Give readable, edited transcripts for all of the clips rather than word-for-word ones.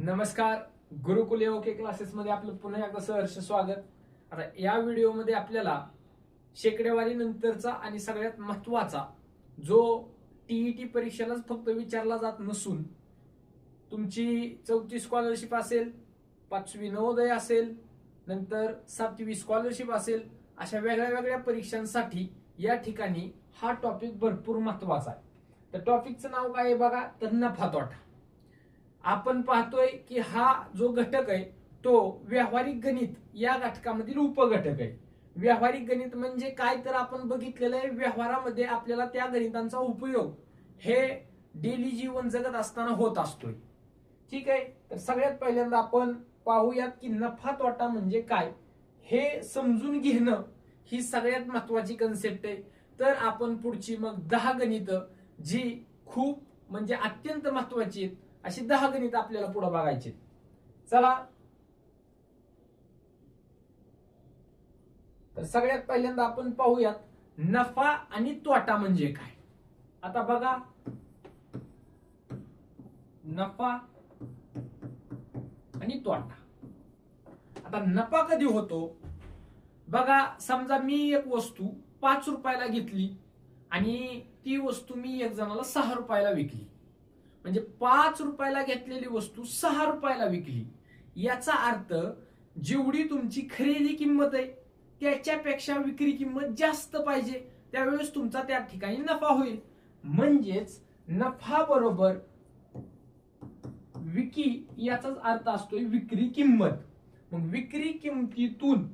नमस्कार. गुरुकुल okay classes मध्ये आपलं पुन्हा एकदा सहर्ष स्वागत. आता या व्हिडिओमध्ये आपल्याला शेकडेवारी नंतरचा आणि सगळ्यात महत्वाचा जो टीईटी परीक्षेलाच फक्त विचारला जात नसून तुमची 4थी स्कॉलरशिप असेल, 5वी नवोदय असेल, नंतर 7वी स्कॉलरशिप असेल, अशा वेगळ्या वेगळ्या परीक्षांसाठी या ठिकाणी हा टॉपिक भरपूर महत्वाचा आहे. तर टॉपिकचं नाव काय आहे बघा, तर नफा तोटा. आपण पाहतोय की हा जो घटक आहे तो व्यावहारिक गणित या घटकामधील उपघटक आहे. व्यावहारिक गणित म्हणजे काय, तर आपण बघितलेलं आहे व्यवहारामध्ये आपल्याला त्या गणितांचा उपयोग हे डेली जीवन जगत असताना होत असतोय. ठीक आहे. तर सगळ्यात पहिल्यांदा आपण पाहूयात की नफा तोटा म्हणजे काय हे समजून घेणं ही सगळ्यात महत्वाची कन्सेप्ट आहे. तर आपण पुढची मग 10 गणित जी खूप म्हणजे अत्यंत महत्वाची आहेत अशी 10 गणित आपल्याला पुढे बघायची. चला, तर सगळ्यात पहिल्यांदा आपण पाहूयात नफा आणि तोटा म्हणजे काय. आता बघा, नफा आणि तोटा. आता नफा कधी होतो बघा, समजा मी एक वस्तू 5 रुपयाला घेतली आणि ती वस्तू मी एक जणाला 6 रुपयाला विकली, म्हणजे 5 रुपयाला घेतलेली वस्तू 6 रुपयाला विकली. याचा अर्थ जेवढी तुमची खरेदी किंमत आहे त्याच्यापेक्षा विक्री किंमत जास्त पाहिजे, त्यावेळेस तुमचा त्या ठिकाणी नफा होईल. म्हणजेच नफा बरोबर विकी याचाच अर्थ असतोय विक्री किंमत. मग विक्री किंमतीतून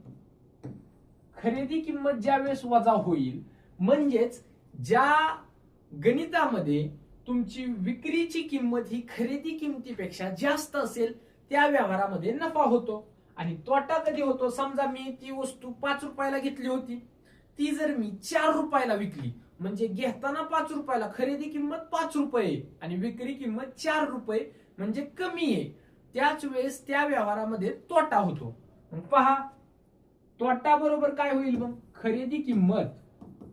खरेदी किंमत ज्या वेळेस वजा होईल, म्हणजेच ज्या गणितामध्ये तुमची विक्रीची किंमत ही खरेदी किंमतीपेक्षा जास्त असेल त्या व्यवहारामध्ये नफा होतो. आणि तोटा कधी होतो, समजा मी ती वस्तू 5 रुपयाला घेतली होती, ती जर मी 4 रुपयाला विकली, म्हणजे घेताना 5 रुपयाला खरेदी किंमत 5 रुपये आणि विक्री किंमत 4 रुपये म्हणजे कमी आहे, त्याच वेळेस त्या व्यवहारामध्ये तोटा होतो. मग पहा, तोटा बरोबर काय होईल मग खरेदी किंमत.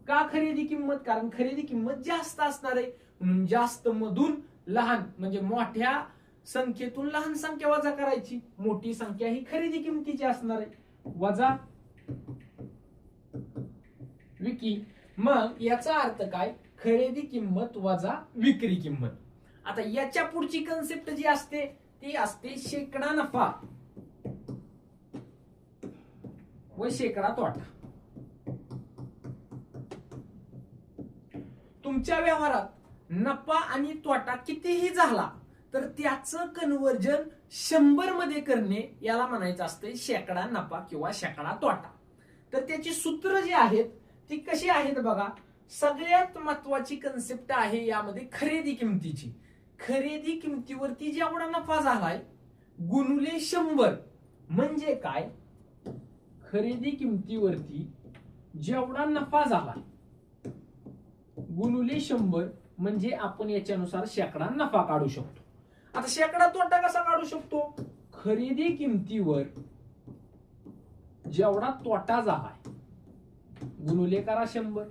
का खरेदी किंमत? कारण खरेदी किंमत जास्त असणार आहे, म्हणून जास्त मधून लहान म्हणजे मोठ्या संख्येतून लहान संख्या वजा करायची. मोठी संख्या ही खरेदी किंमतीची असणार आहे, वजा विकी. मग याचा अर्थ काय, खरेदी किंमत वजा विक्री किंमत. आता याच्या पुढची कन्सेप्ट जी असते ती असते शेकडा नफा व शेकडा तोटा. तुमच्या व्यवहारात नफा आणि तोटा कितीही झाला तर त्याचं कन्वर्जन 100 मध्ये करणे याला म्हणायचं असते शेकडा नफा किंवा शेकडा तोटा. तर त्याची सूत्र जी आहेत ती कशी आहेत बघा. सगळ्यात महत्वाची कन्सेप्ट आहे यामध्ये खरेदी किंमतीची. खरेदी किंमतीवरती जेवढा नफा झालाय गुणुले 100 म्हणजे काय, खरेदी किंमतीवरती जेवढा नफा झाला गुणुले 100 म्हणजे आपण याच्यानुसार शेकडा नफा काढू शकतो. आता शेकडा तोटा कसा काढू शकतो, खरेदी किंमतीवर जेवढा तोटा झालाय गुणुले करा 100.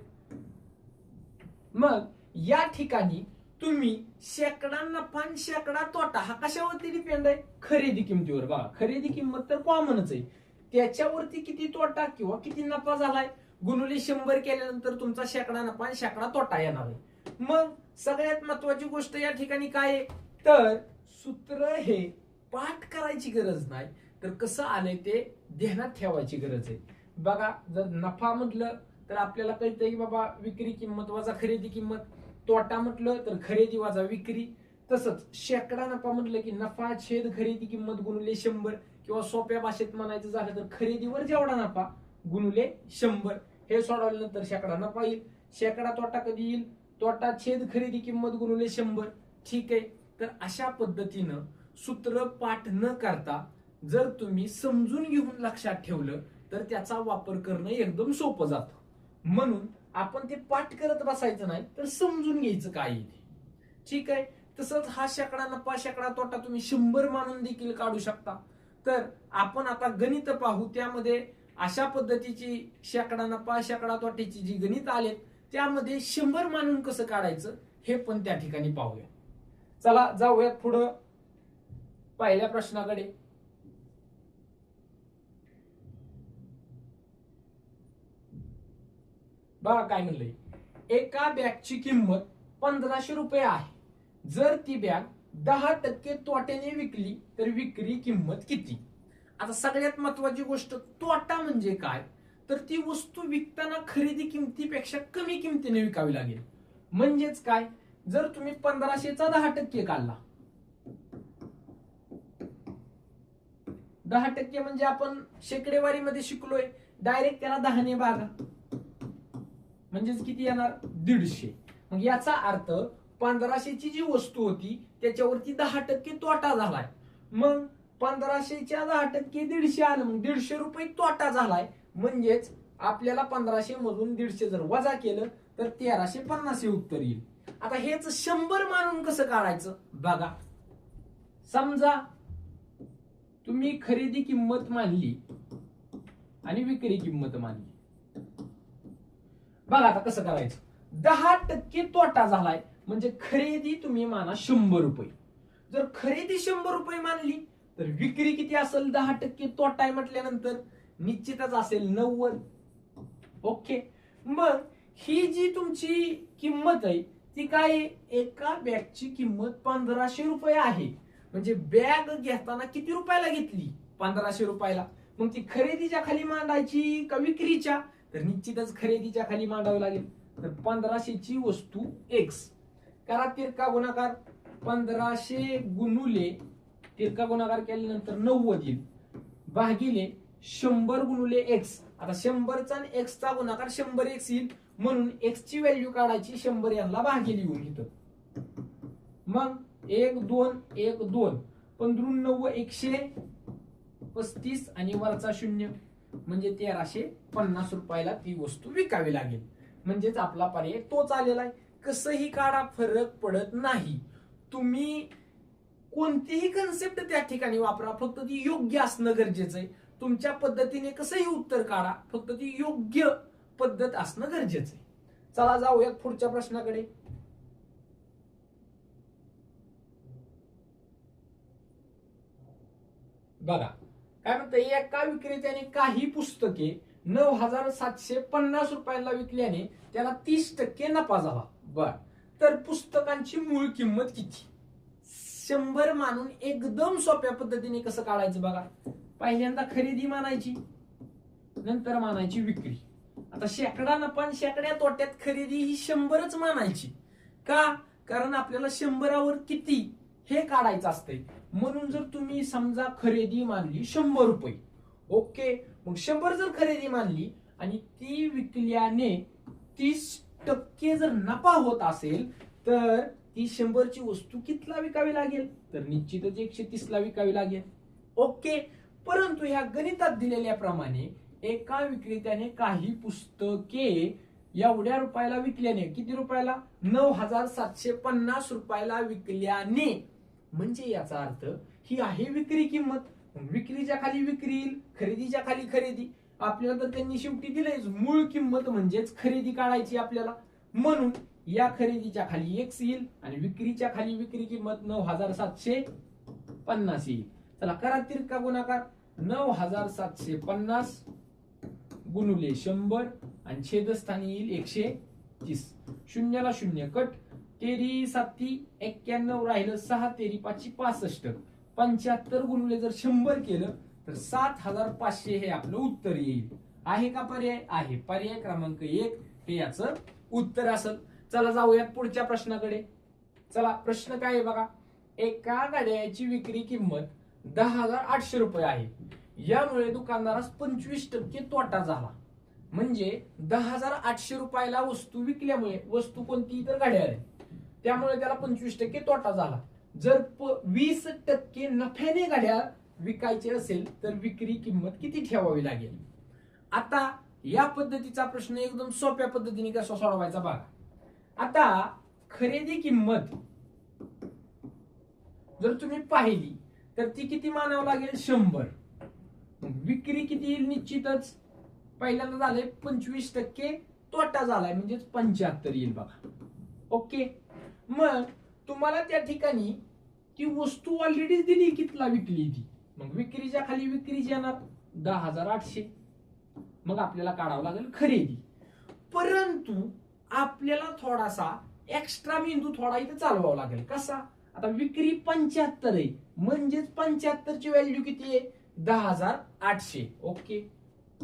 मग या ठिकाणी तुम्ही शेकडा नफा आणि शेकडा तोटा हा कशावरती डिपेंड आहे, खरेदी किंमतीवर. बघा, खरेदी किंमत तर कॉमनच आहे, त्याच्यावरती किती तोटा किंवा किती नफा झालाय गुणुले 100 केल्यानंतर तुमचा शेकडा नफा आणि शेकडा तोटा येणार आहे. मग सगळ्यात महत्वाची गोष्ट या ठिकाणी काय आहे, तर सूत्र हे पाठ करायची गरज नाही, तर कसं आलंय ते ध्यानात ठेवायची गरज आहे. बघा, जर नफा म्हटलं तर आपल्याला कळतंय की बाबा विक्री किंमत वजा खरेदी किंमत, तोटा म्हटलं तर खरेदी वजा विक्री. तसंच शेकडा नफा म्हटलं की नफा छेद खरेदी किंमत गुणुले 100, किंवा सोप्या भाषेत म्हणायचं झालं तर खरेदीवर जेवढा नफा गुणुले 100. हे सोडवल्यानंतर शेकडा नफा येईल. शेकडा तोटा कधी येईल, तोटा छेद खरेदी किंमत गुणुले 100. ठीक आहे. तर अशा पद्धतीनं सूत्र पाठ न करता जर तुम्ही समजून घेऊन लक्षात ठेवलं तर त्याचा वापर करणं एकदम सोपं जातं. म्हणून आपण ते पाठ करत बसायचं नाही, तर समजून घ्यायचं काय आहे. ठीक आहे. तसंच हा शेकडा नफा शेकडा तोटा तुम्ही 100 मानून देखील काढू शकता. तर आपण आता गणित पाहू, त्यामध्ये अशा पद्धतीची शेकडा नफा शेकडा तोट्याची जी गणित आलेत त्यामध्ये 100 मानून कसं काढायचं हे पण त्या ठिकाणी पाहूया. चला जाऊयात पुढं. पहिल्या प्रश्नाकडे. बघा काय म्हणलंय, एका बॅगची किंमत 1500 रुपये आहे. जर ती बॅग 10% तोट्याने विकली तर विक्री किंमत किती? आता सगळ्यात महत्वाची गोष्ट, तोटा म्हणजे काय, तर ती वस्तू विकताना खरेदी किमतीपेक्षा कमी किमतीने विकावी लागेल. म्हणजेच काय, जर तुम्ही 1500चा 10% काढला, 10% म्हणजे आपण शेकडेवारीमध्ये शिकलोय, डायरेक्ट त्याला 10ने भागा, म्हणजेच किती येणार, 150. मग याचा अर्थ 1500ची जी वस्तू होती त्याच्यावरती 10% तोटा झालाय. मग 1500च्या 10% 150 आलं, मग 150 रुपये तोटा झालाय. म्हणजेच आपल्याला 1500 मधून 150 जर वजा केलं तर 1350 हे उत्तर येईल. आता हेच 100 मानून कसं काढायचं बघा. समजा तुम्ही खरेदी किंमत मानली आणि विक्री किंमत मानली. बघा आता कसं करायचं, 10% तोटा झालाय म्हणजे खरेदी तुम्ही माना 100 रुपये. जर खरेदी 100 रुपये मानली तर विक्री किती असेल, 10% तोटा आहे म्हटल्यानंतर निश्चितच असेल 90. ओके, मग ही जी तुमची किंमत आहे ती काय आहे, एका बॅगची किंमत 1500 रुपये आहे. म्हणजे बॅग घेताना किती रुपयाला घेतली, 1500 रुपयाला. मग ती खरेदीच्या खाली मांडायची का विक्रीच्या, तर निश्चितच खरेदीच्या खाली मांडावं लागेल. तर 1500ची वस्तू एक्स करा, तिरका गुणाकार, 1500 गुणुले तिरका गुणाकार केल्यानंतर 90 येईल, भागिले 100 गुणुले एक्स. आता 100चा आणि एक्सचा गुणाकार 100 एक्स येईल, म्हणून एक्स ची व्हॅल्यू काढायची, 100 यांना भागिले येऊन इथं. मग 1 2 1 2 15 9 135 आणि वरचा 0 म्हणजे 1350 रुपयाला ती वस्तू विकावी लागेल. म्हणजेच आपला पर्याय तोच आलेला आहे. कसंही काढा फरक पडत नाही, तुम्ही कोणतीही कन्सेप्ट त्या ठिकाणी वापरा, फक्त ती योग्य असणं गरजेचं आहे. तुमच्या पद्धतीने कसंही उत्तर काढा, फक्त ती योग्य पद्धत असणं गरजेचं आहे. चला जाऊयात पुढच्या प्रश्नाकडे. बघा काय म्हणतं, एका विक्रेत्याने काही पुस्तके 9750 रुपयाला विकल्याने त्याला 30% नफा झाला. बर, तर पुस्तकांची मूळ किंमत किती, 100 मानून एकदम सोप्या पद्धतीने कसं काढायचं बघा. पहिल्यांदा खरेदी मानायची, नंतर मानायची विक्री. आता शेकडा नफा आणि शेकड्या तोट्यात खरेदी ही 100च मानायची. का, कारण आपल्याला 100वर किती हे काढायचं असतंय. म्हणून जर तुम्ही समजा खरेदी मानली 100 रुपये, ओके, मग 100 जर खरेदी मानली आणि ती विकल्याने 30% जर नफा होत असेल तर ती 100ची वस्तू कितीला विकावी लागेल, तर निश्चितच 130ला विकावी लागेल. ओके, परंतु ह्या गणितात दिलेल्याप्रमाणे एका विक्रेत्याने काही पुस्तके एवढ्या रुपयाला विकल्याने, किती रुपयाला, 9750 रुपयाला विकल्याने, म्हणजे याचा अर्थ ही आहे विक्री किंमत. विक्रीच्या खाली विक्री येईल, खरेदीच्या खाली खरेदी. आपल्याला तर त्यांनी शेवटी दिलंय मूळ किंमत म्हणजेच खरेदी काढायची आपल्याला, म्हणून या खरेदीच्या खाली एक्स येईल आणि विक्रीच्या खाली विक्री किंमत 9750 येईल. चला करा तिरका गुणाकार, 9750 गुणुले 100 आणि छेदस्थानी येईल 130. शून्याला शून्य कट, 13 7 91 राहिलं, 6 13 5 65. 75 गुणुले जर 100 केलं तर 7500 हे आपलं उत्तर येईल. आहे का पर्याय, आहे. पर्याय क्रमांक 1 हे याचं उत्तर असेल. चला जाऊयात पुढच्या प्रश्नाकडे. चला प्रश्न काय आहे बघा, एका घड्याळाची विक्री किंमत 10,800 रुपये आहे. यामुळे दुकानदारास 25% तोटा झाला. म्हणजे 10,800 रुपयाला वस्तू विकल्यामुळे, वस्तू कोणती तर घड्याळ आहे, त्यामुळे त्याला 25% तोटा झाला. जर 20% नफ्याने घड्याळ विकायचे असेल तर विक्री किंमत किती ठेवावी लागेल. आता या पद्धतीचा प्रश्न एकदम सोप्या पद्धतीने कसा सोडवायचा बघा. आता खरेदी किंमत जर तुम्ही पाहिली तर ती किती मानावं लागेल, 100. विक्री किती येईल, निश्चितच पहिल्यांदा झालंय 25% तोटा झालाय म्हणजेच 75 येईल बघा. ओके, मग तुम्हाला त्या ठिकाणी ती वस्तू ऑलरेडी दिली, कितला विकली ती. मग विक्रीच्या खाली विक्रीची येणार 10,800. मग आपल्याला काढावं लागेल खरेदी. परंतु आपल्याला थोडासा एक्स्ट्रा मेंदू थोडा इथे चालवावा लागेल. कसा? आता विक्री 75 आहे, म्हणजेच 75 ची व्हॅल्यू किती आहे? 10,800. ओके,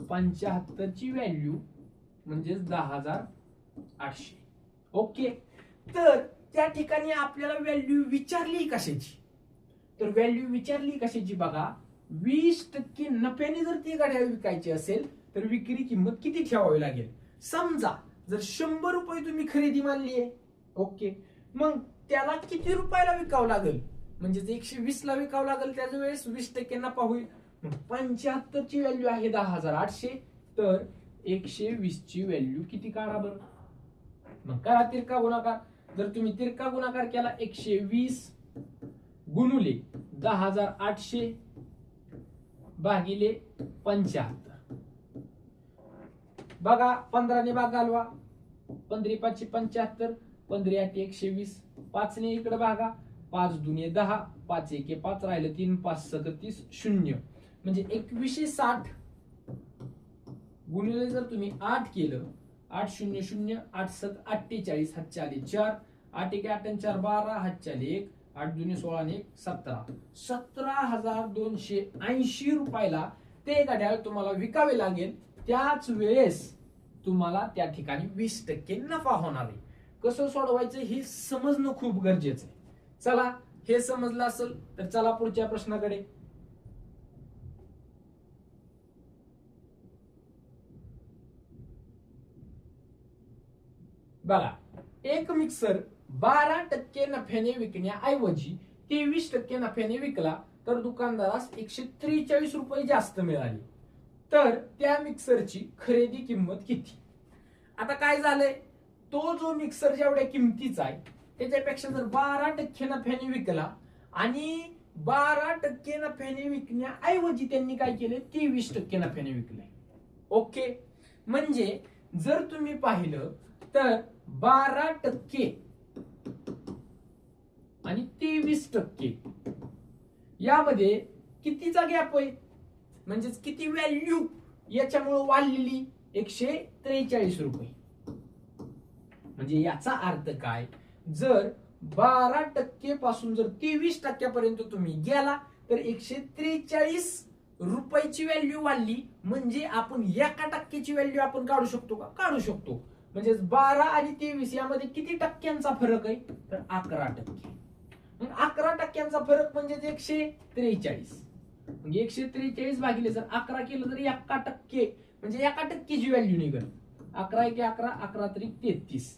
75 ची व्हॅल्यू म्हणजेच 10,800. ओके, तर त्या ठिकाणी आपल्याला व्हॅल्यू विचारली कशाची? तर व्हॅल्यू विचारली कशाची बघा, 20% नफ्याने जर ती गाड्या विकायची असेल तर विक्री किंमत किती ठेवावी लागेल? समजा जर 100 रुपये तुम्ही खरेदी मानली आहे, ओके, मग त्याला किती रुपयाला विकावं लागेल? म्हणजे 120 ला विकावं लागेल. त्याच वेळेस 20% नफा होईल. 75 ची व्हॅल्यू आहे 10,800, तर 120 ची व्हॅल्यू किती काढा बरं? मग करा तिरका गुणाकार. जर तुम्ही तिरका गुणाकार केला 120 गुणुले 10,800 भागिले 75. बघा 15 ने भाग घालवा. 15 5 75, 15 8 120, 5 ने इकडे भागा, 5 दुने 10, 5 1 5 राहिलं 3, 5 37 0. म्हणजे 2160 गुणिले जर तुम्ही 8 केलं, 8 0 0 8 7 48, हातच्या आले 4, 8 1 8 4 12, हातच्या आले 1, 8 दुने 16 ने 17. 17,280 रुपयाला ते घड्याळ तुम्हाला विकावे लागेल. त्याच वेळेस तुम्हाला त्या ठिकाणी 20% नफा होणार आहे. कसं सोडवायचं हे समजणं खूप गरजेचं आहे. चला, हे समजलं असेल तर चला पुढच्या प्रश्नाकडे. बघा, एक मिक्सर 12% नफ्याने विकण्याऐवजी 23% नफ्याने विकला तर दुकानदारास 143 रुपये जास्त मिळाले. तर त्या मिक्सरची खरेदी किंमत किती? आता काय झालंय, तो जो मिक्सर जेवढ्या किमतीचा आहे त्याच्यापेक्षा जर 12% नफ्याने विकला आणि 12% नफ्याने विकण्याऐवजी त्यांनी काय केले, 23% नफ्याने विकले. ओके, म्हणजे जर तुम्ही पाहिलं तर 12% आणि 23% यामध्ये कितीचा गॅप आहे, म्हणजेच किती व्हॅल्यू याच्यामुळे वाढलेली? 143 रुपये. म्हणजे याचा अर्थ काय, जर 12% पासून जर 23% तुम्ही गेला तर 143 रुपयाची व्हॅल्यू वाढली. म्हणजे आपण 1% व्हॅल्यू आपण काढू शकतो का? काढू शकतो. म्हणजे 12 आणि 23 यामध्ये किती टक्क्यांचा फरक आहे? तर 11%. मग 11%चा फरक म्हणजे 143. म्हणजे 143 भागिले जर 11 केलं तर 1% म्हणजे 1%ची व्हॅल्यू निघेल. 11 1 11, 11 3 33.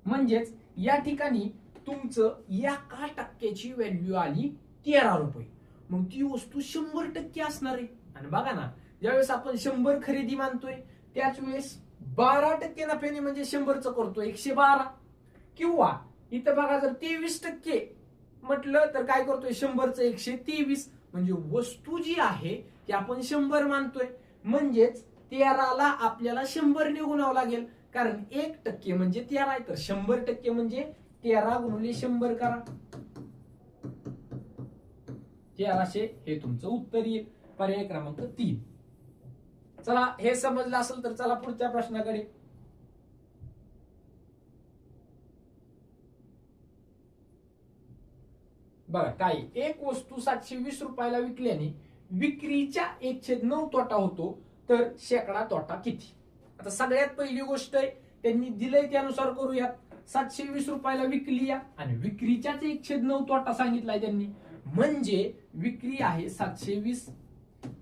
म्हणजेच या ठिकाणी तुमचं 1% व्हॅल्यू आली 13 रुपये. मग ती वस्तू 100% असणार आहे. आणि बघा ना, ज्यावेळेस आपण 100 खरेदी मानतोय त्याच वेळेस 12% नफ्याने म्हणजे 100च करतोय 112. किंवा इथं बघा जर 23% म्हटलं तर काय करतोय, 100च 123. म्हणजे वस्तू जी आहे ती आपण 100 मानतोय. म्हणजेच 13ला आपल्याला 100 ने गुणावं लागेल, कारण 1% म्हणजे 13 आहे. तर 100% म्हणजे 13 गुणिले 100 करा, 1300 हे तुमचं उत्तर येईल. पर्याय क्रमांक 3. चला, हे समजलं असेल तर चला पुढच्या प्रश्नाकडे. बघा काय, एक वस्तू 720 रुपयाला विकल्याने विक्रीच्या 1/9 तोटा होतो, तर शेकडा तोटा किती? आता सगळ्यात पहिली गोष्ट आहे, त्यांनी दिलंय त्यानुसार करूयात. 720 रुपयाला विकली आणि विक्रीच्याच 1/9 तोटा सांगितलाय त्यांनी. म्हणजे विक्री आहे 720,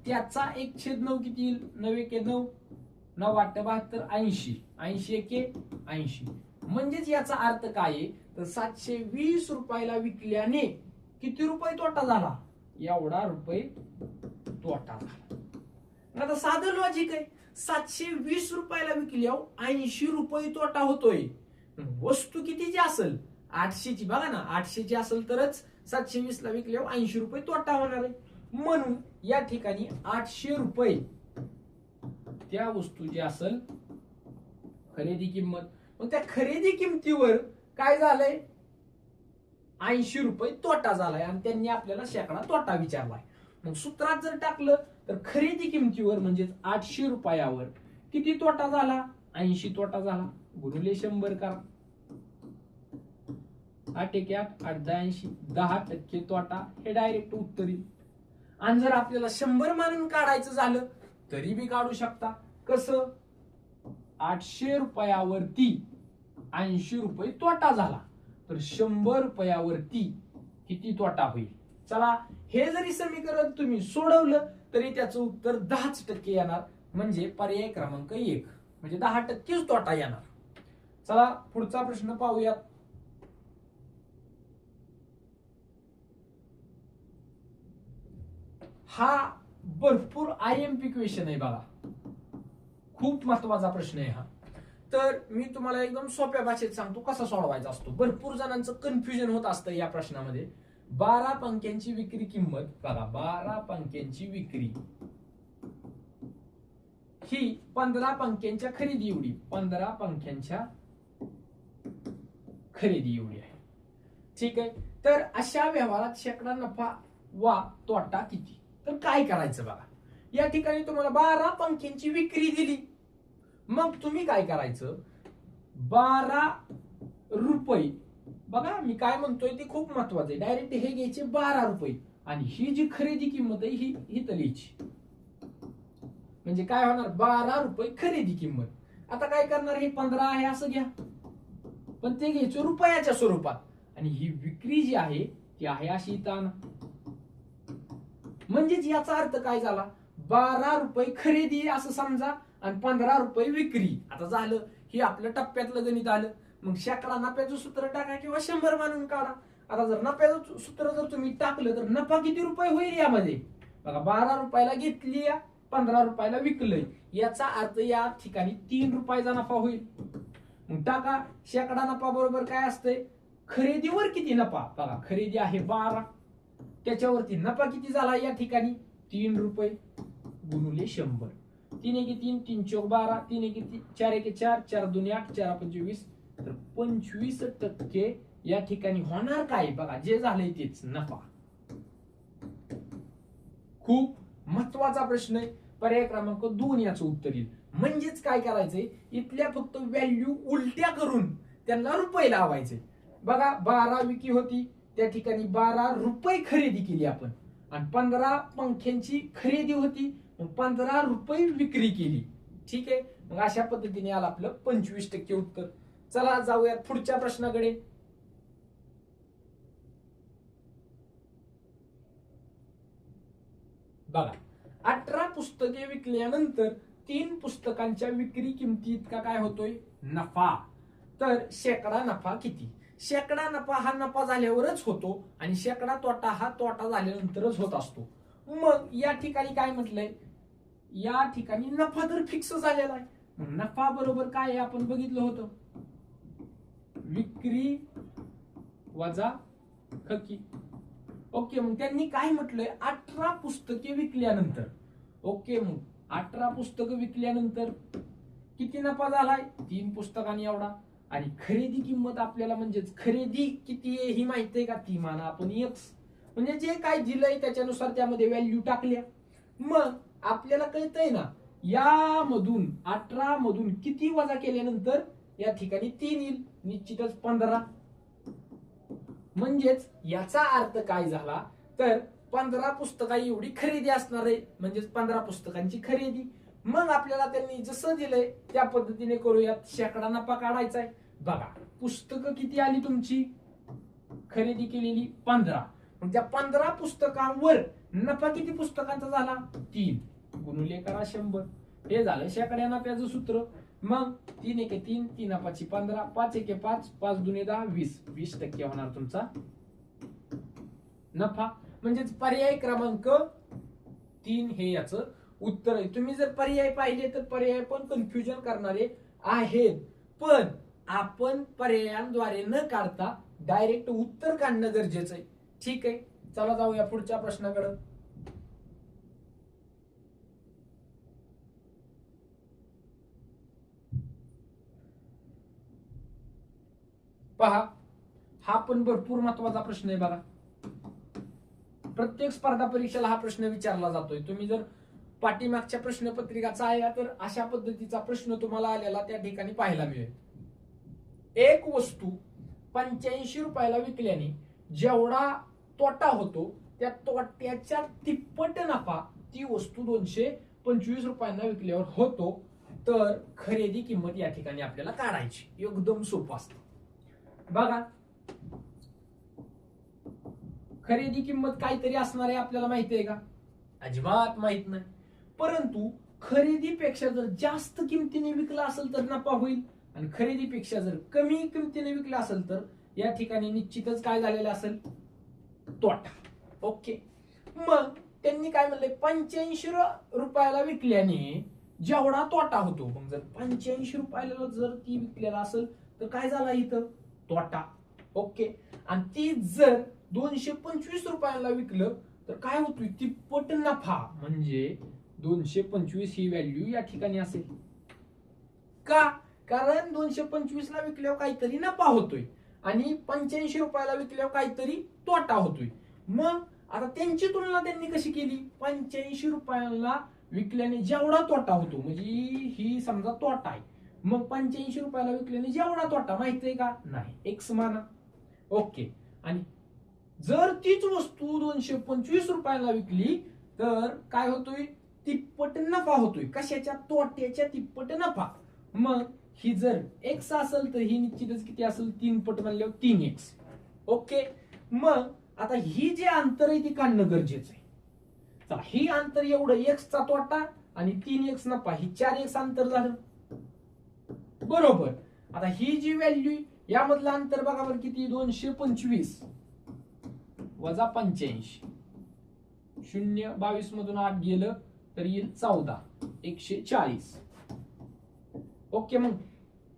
त्याचा 1/9 किती येईल? 9 1 9, 9 8 72, 80, 80 1 80. म्हणजेच याचा अर्थ काय आहे, तर 720 रुपयाला विकल्याने किती रुपये तोटा झाला? एवढा रुपये तोटा झाला. आता साधं लॉजिक आहे, 720 रुपयाला विकल्यावर 80 रुपये तोटा होतोय. वस्तू कितीची असेल? 800ची. बघा ना, 800ची असेल तरच 720 ला विकल्यावर 80 रुपये तोटा होणार आहे. म्हणून या ठिकाणी 800 रुपये त्या वस्तूची असेल खरेदी किंमत. मग त्या खरेदी किमतीवर काय झालंय, ₹80 तोटा झालाय आणि त्यांनी आपल्याला शेकडा तोटा विचारलाय. मग सूत्रात जर टाकलं तर खरेदी किमतीवर म्हणजेच ₹800 किती तोटा झाला, 80 तोटा झाला, गुणिले 100 करा. 8 1 8 8 10 10% तोटा, हे डायरेक्ट उत्तर येईल. आणि जर आपल्याला 100 मानून काढायचं झालं तरी बी काढू शकता. कसं, ₹800 ₹80 तोटा झाला तर ₹100 किती तोटा होईल. चला, हे जरी समीकरण तुम्ही सोडवलं तरी त्याचं उत्तर 10% येणार, म्हणजे पर्याय क्रमांक 1 म्हणजे 10% तोटा येणार. चला पुढचा प्रश्न पाहूयात. हा भरपूर IMP क्वेश्चन आहे बघा, खूप महत्वाचा प्रश्न आहे हा. तर मी तुम्हाला एकदम सोप्या भाषेत सांगतो कसा सोडवायचा असतो. भरपूर जणांचं कन्फ्युजन होत असतं या प्रश्नामध्ये. 12 पंख्यांची विक्री किंमत बघा, 12 पंख्यांची विक्री ही 15 पंख्यांच्या खरेदी एवढी, 15 पंख्यांच्या खरेदी एवढी आहे. ठीक आहे, तर अशा व्यवहारात शेकडा नफा वा तोटा किती. तर काय करायचं बघा, या ठिकाणी तुम्हाला 12 पंख्यांची विक्री दिली. मग तुम्ही काय करायचं, ₹12, बघा मी काय म्हणतोय ते खूप महत्वाचं आहे. डायरेक्ट हे घ्यायचे ₹12 आणि ही जी खरेदी किंमत आहे ही लिहायची. म्हणजे काय होणार, ₹12 खरेदी किंमत. आता काय करणार, हे 15 आहे असं घ्या, पण ते घ्यायचं रुपयाच्या स्वरूपात, आणि ही विक्री जी आहे ती आहे अशी ताण. म्हणजेच याचा अर्थ काय झाला, ₹12 खरेदी असं समजा आणि ₹15 विक्री. आता झालं, हे आपल्या टप्प्यातलं गणित आलं. मग शेकडा नफ्याचं सूत्र टाका किंवा 100 मानून काढा. आता जर नफ्याचं सूत्र जर तुम्ही टाकलं तर नफा किती रुपये होईल यामध्ये बघा, ₹12 घेतली, ₹15 विकलंय, याचा अर्थ या ठिकाणी ₹3 नफा होईल. मग टाका, शेकडा नफा बरोबर काय असतंय, खरेदीवर किती नफा. बघा खरेदी आहे 12, त्याच्यावरती नफा किती झाला या ठिकाणी ₹3 गुणिले 100. 3 1 3 3 चौक 12, 3 1 4 1 4 4 2 8 4 5 25, तर 25% या ठिकाणी होणार काय बघा, जे झालंय तेच नफा. खूप महत्वाचा प्रश्न आहे. पर्याय क्रमांक 2 याचं उत्तर येईल. म्हणजेच काय करायचंय, इथल्या फक्त व्हॅल्यू उलट्या करून त्यांना रुपये लावायचे. बघा 12 विक्री होती, त्या ठिकाणी ₹12 खरेदी केली आपण, आणि 15 पंख्यांची खरेदी होती, मग ₹15 विक्री केली. ठीक आहे, मग अशा पद्धतीने आलं आपलं 25% उत्तर. चला जाऊयात पुढच्या प्रश्नाकडे. बघा, 18 पुस्तके विकल्यानंतर 3 पुस्तकांच्या विक्री किमती इतका काय होतोय, नफा. तर शेकडा नफा किती. शेकडा नफा हा नफा झाल्यावरच होतो आणि शेकडा तोटा हा तोटा झाल्यानंतरच होत असतो. मग या ठिकाणी काय म्हटलंय, या ठिकाणी नफा तर फिक्स झालेला आहे. नफा बरोबर काय आहे आपण बघितलं होतं, विक्री वजा खकी. ओके, मग त्यांनी काय म्हटलंय, 18 पुस्तके विकल्यानंतर. ओके, मग 18 पुस्तकं विकल्यानंतर किती नफा झालाय, 3 पुस्तकांनी एवढा. आणि खरेदी किंमत आपल्याला म्हणजेच खरेदी किती आहे ही माहिती आहे का, ती माना आपण X. म्हणजे जे काय दिलंय त्याच्यानुसार त्यामध्ये व्हॅल्यू टाकल्या. मग आपल्याला कळतंय ना, यामधून 18 मधून किती वजा केल्यानंतर या ठिकाणी 3 येईल, निश्चितच 15. म्हणजेच याचा अर्थ काय झाला, तर 15 पुस्तका एवढी खरेदी असणार आहे, म्हणजेच 15 पुस्तकांची खरेदी. मग आपल्याला त्यांनी जसं दिलंय त्या पद्धतीने करूयात. शेकडा नफा काढायचा आहे. बघा पुस्तकं किती आली तुमची, खरेदी केलेली 15, मग त्या 15 पुस्तकांवर नफा किती पुस्तकांचा झाला, 3 गुणिले करा 100. हे झालं शेकड्या नफ्याचं सूत्र. मग 3 1 3 3 5 15 5 1 5 5 2 10 20, 20% होणार तुमचा नफा. म्हणजेच पर्याय क्रमांक 3 हे याचं उत्तर आहे. तुम्ही जर पर्याय पाहिले तर पर्याय पण कन्फ्युजन करणारे आहेत, पण आपण पर्यायांद्वारे न काढता डायरेक्ट उत्तर काढणं गरजेचं आहे. ठीक आहे, चला जाऊया पुढच्या प्रश्नाकडे. पहा, हा पण भरपूर महत्वाचा प्रश्न आहे बघा. प्रत्येक स्पर्धा परीक्षेला हा प्रश्न विचारला जातोय. तुम्ही जर पाठीमागच्या प्रश्नपत्रिका चाळल्या तर अशा पद्धतीचा प्रश्न तुम्हाला आलेला त्या ठिकाणी पाहायला मिळेल. एक वस्तू 85 रुपयाला विकल्याने जेवढा तोटा होतो त्या तोट्याच्या तिप्पट नफा ती वस्तू 225 रुपयांना विकल्यावर होतो. तर खरेदी किंमत या ठिकाणी आपल्याला काढायची. एकदम सोपं असतं बघा. खरेदी किंमत काहीतरी असणार आहे आपल्याला माहिती आहे का? अजिबात माहित नाही. परंतु खरेदीपेक्षा जर जास्त किमतीने विकला असेल तर नफा होईल आणि खरेदीपेक्षा जर कमी किमतीने विकला असेल तर या ठिकाणी निश्चितच काय झालेलं असेल? तोटा. ओके. मग त्यांनी काय म्हणलंय? 85 रुपयाला विकल्याने जेवढा तोटा होतो. मग जर 85 रुपयाला जर ती विकलेला असेल तर काय झाला इथं? तोटा. ओके. आणि ती जर 225 रुपयाला विकलं तर काय होतोय? तिप्पट नफा. म्हणजे 225 ही व्हॅल्यू या ठिकाणी असेल. का? कारण 225 ला विकल्यावर काहीतरी नफा होतोय आणि 85 रुपयाला विकल्यावर काहीतरी तोटा होतोय. मग आता त्यांची तुलना त्यांनी कशी केली? 85 रुपयाला विकल्याने जेवढा तोटा होतो म्हणजे ही समजा तोटा आहे. मग 85 रुपयाला विकल्याने जेवढा तोटा माहिती आहे का? नाही. एक्स माना. ओके. आणि जर तीच वस्तू 225 रुपयाला विकली तर काय होतोय? तिप्पट नफा होतोय. कशाच्या? तोट्याच्या तिप्पट नफा. मग ही जर एक्स असेल तर ही निश्चितच किती असेल? 3 पट म्हणल्यावर 3x. ओके. मग आता ही जे अंतर आहे ती काढणं गरजेचं आहे. चला, ही अंतर एवढं एक्सचा तोटा आणि 3x नफा, ही 4x अंतर झालं बरोबर. आता ही जी व्हॅल्यू यामधलं अंतर बघा बरं किती? 225 वजा 85. 0 22 मधून 8 गेलं तर येईल 14. 140. ओके. मग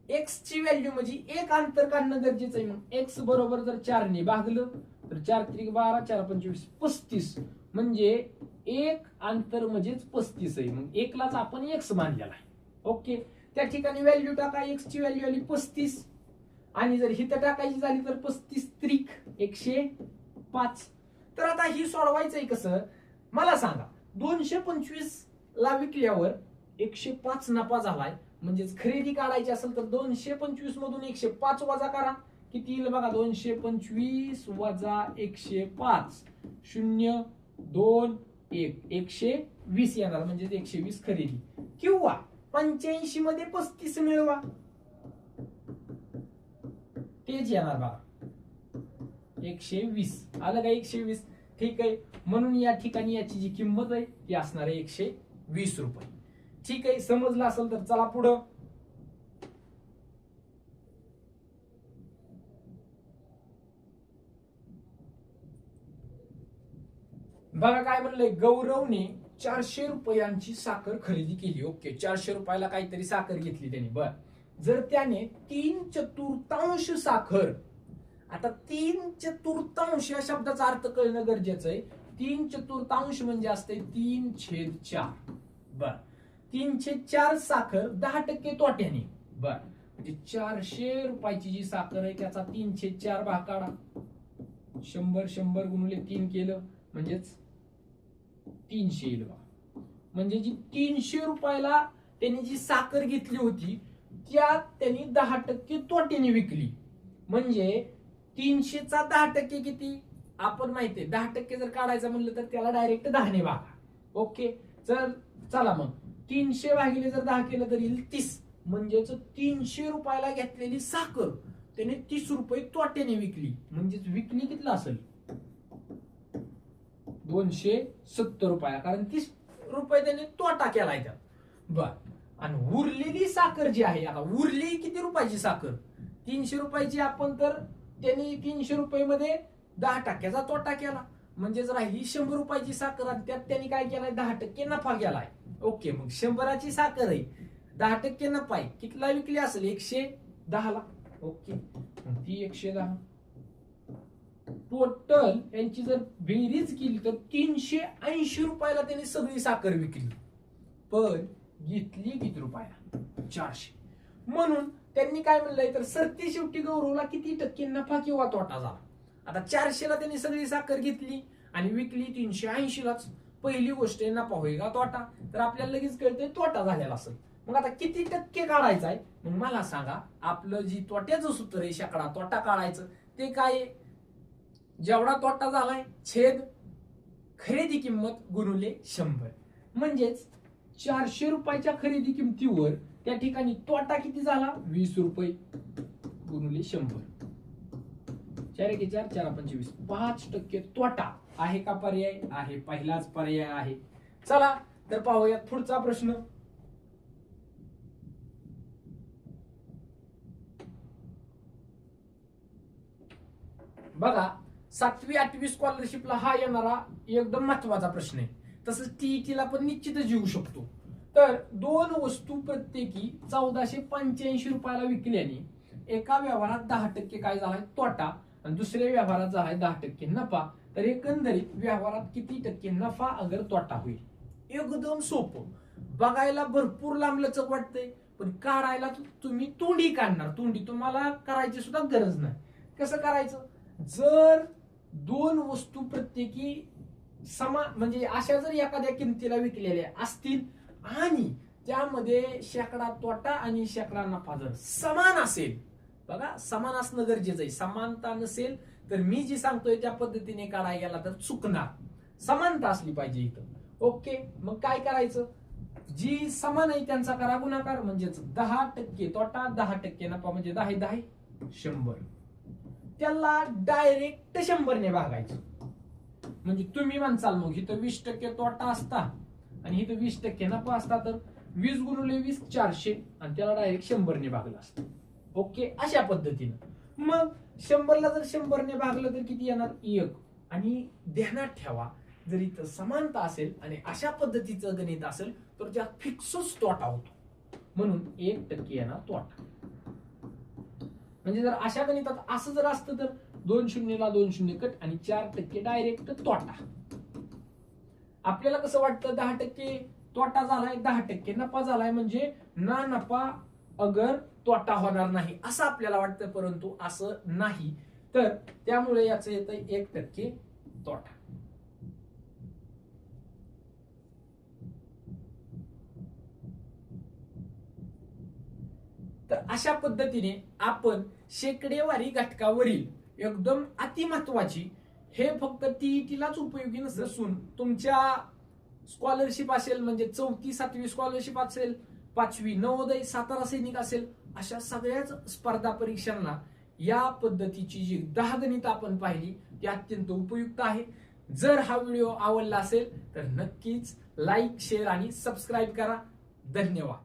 एक्स ची व्हॅल्यू म्हणजे एक अंतर काढणं गरजेचं आहे. मग एक्स बरोबर जर 4 ने भागलं तर 4 त्रिक 12 4 25 35. म्हणजे एक अंतर म्हणजेच 35 आहे. मग एकलाच आपण एक्स मानलेला आहे. ओके. त्या ठिकाणी व्हॅल्यू टाका. एक्स ची व्हॅल्यू आली 35 आणि जर हिथं टाकायची झाली तर 35 त्रिक 105. तर आता ही सोडवायचंय कसं मला सांगा? 225 ला विकल्यावर 105 नफा झालाय. म्हणजेच खरेदी काढायची असेल तर 225 मधून 105 वजा करा. किती येईल बघा? 225 वजा 105. 0 2 1 120 येणार. म्हणजे 120 खरेदी. किंवा 85 मध्ये 35 मिळवा. तेच येणार बघा. 120 आलं का? 120. ठीक आहे. म्हणून या ठिकाणी याची जी किंमत आहे ती असणार आहे 120 रुपये. ठीक आहे. समजलं असेल तर चला पुढं. बघा काय म्हणलंय? गौरवने 400 रुपयांची साखर खरेदी केली. ओके. 400 रुपयाला काहीतरी साखर घेतली त्याने. बर. जर त्याने 3/4 साखर, आता 3/4 या शब्दाचा अर्थ कळणं गरजेचं आहे. 3/4 म्हणजे असते 3/4. बर. 3/4 साखर 10% तोट्याने. बर. म्हणजे 400 रुपयाची जी साखर आहे त्याचा 3/4 भाग काढा. 100 गुणिले 3 केलं म्हणजेच 300 येईल. म्हणजे जी 300 रुपयाला त्यांनी जी साखर घेतली होती त्यात त्यांनी 10% तोट्याने विकली. म्हणजे 300चा 10% किती? आपण माहितीये 10% जर काढायचं म्हणलं तर त्याला डायरेक्ट 10 ने भागा. ओके. चला मग 300 भागिले जर 10 केलं तर येईल 30. म्हणजेच 300 रुपयाला घेतलेली साखर त्याने 30 रुपये तोट्याने विकली. म्हणजेच विकली कितीला असेल? 270 रुपया. कारण 30 रुपये त्याने तोटा केलाय त्यात. बर. आणि उरलेली साखर जी आहे, आता उरली किती रुपयाची साखर? 300 रुपयाची. आपण तर त्यांनी 300 रुपये मध्ये 10%चा तोटा केला. म्हणजेच राहिली 100 रुपयाची साखर आणि त्यात त्यांनी काय केलाय? 10% नफा केलाय. ओके. मग 100ची साखर आहे, 10% नफा आहे. कितीला विकली असेल? 110 ला. ओके. ती 110 टोटल यांची जर बेरीज केली तर 380 रुपयाला त्यांनी सगळी साखर विकली. पण घेतली किती रुपया? 400. म्हणून त्यांनी काय म्हणलंय तर सरते शेवटी गौरवला किती टक्के नफा किंवा तोटा झाला. आता 400 ला त्यांनी सगळी साखर घेतली आणि विकली 380 लाच. पहिली गोष्ट आहे नफा होईल का तोटा, तर आपल्याला लगेच कळतंय तोटा झालेला असेल. मग आता किती टक्के काढायचा आहे, मग मला सांगा. आपलं जी तोट्याचं सूत्र आहे शेकडा तोटा काढायचं ते काय आहे, जेवढा तोटा झालाय छेद खरेदी किंमत गुणुले 100. म्हणजेच 400 रुपयाच्या खरेदी किमतीवर त्या ठिकाणी तोटा किती झाला, 20 रुपये गुणुले 100. 4 एके 4 4 25 5% तोटा आहे का पर्याय आहे, पहिलाच पर्याय आहे. चला तर पाहूया पुढचा प्रश्न. बघा 7वी 8वी स्कॉलरशिपला हा येणारा एकदम महत्वाचा प्रश्न आहे. तसंच टीईटीला पण निश्चितच येऊ शकतो. तर 2 वस्तू प्रत्येकी 1485 रुपयाला विकल्याने एका व्यवहारात 10% काय झालाय तोटा आणि दुसऱ्या व्यवहारात झालाय 10% नफा. तर एकंदरीत व्यवहारात किती टक्के नफा अगर तोटा होईल. एकदम सोपं, बघायला भरपूर लांबलचक वाटतंय पण काढायला तुम्ही तोंडी काढणार. तोंडी तुम्हाला करायची सुद्धा गरज नाही. कसं करायचं, जर 2 वस्तू प्रत्येकी समान म्हणजे अशा जर एखाद्या किमतीला विकलेल्या असतील आणि त्यामध्ये शेकडा तोटा आणि शेकडा नफा जर समान असेल, बघा समान असणं गरजेचं आहे. समानता नसेल तर मी जी सांगतोय त्या पद्धतीने काढायला गेला तर चुकणार. समानता असली पाहिजे इथं. ओके, मग काय करायचं, जी समान आहे त्यांचा करा गुणाकार. म्हणजेच 10% तोटा 10% नफा म्हणजे 10 10 100. त्याला डायरेक्ट 100 ने भागायचं. म्हणजे तुम्ही म्हणसाल मग इथं 20% तोटा असता आणि इथं 20% नफा असता तर 20 गुणिले 20 400 आणि त्याला डायरेक्ट 100 ने भागलं असतं. ओके, अशा पद्धतीनं मग 100 ला जर 100 ने भागलं तर किती येणार 1. आणि ध्यानात ठेवा, जर इथं समानता असेल आणि अशा पद्धतीचं गणित असेल तर त्यात फिक्सच तोटा होतो. म्हणून 1% येणार तोटा. म्हणजे जर अशा गणितात असं जर असतं तर 2 शून्यला 2 शून्य कट आणि 4% डायरेक्ट तोटा. आपल्याला कसं वाटतं 10% तोटा झालाय 10% नफा झालाय म्हणजे ना नफा अगर तोटा होणार नाही असं आपल्याला वाटतं, परंतु असं नाही. तर त्यामुळे याचं येतं 1% तोटा. तर अशा पद्धतीने आपण शेकडेवारी घटकावरील एकदम अतिमहत्वाची, हे फक्त टीईटीलाच उपयोगी नसून तुमच्या स्कॉलरशिप असेल म्हणजे 4थी 7वी स्कॉलरशिप असेल, 5वी नवोदय सातारा सैनिक असेल, अशा सगळ्याच स्पर्धा परीक्षांना या पद्धतीची जी 10 गणित आपण पाहिली ती अत्यंत उपयुक्त आहे. जर हा व्हिडिओ आवडला असेल तर नक्कीच लाईक शेअर आणि सबस्क्राईब करा. धन्यवाद.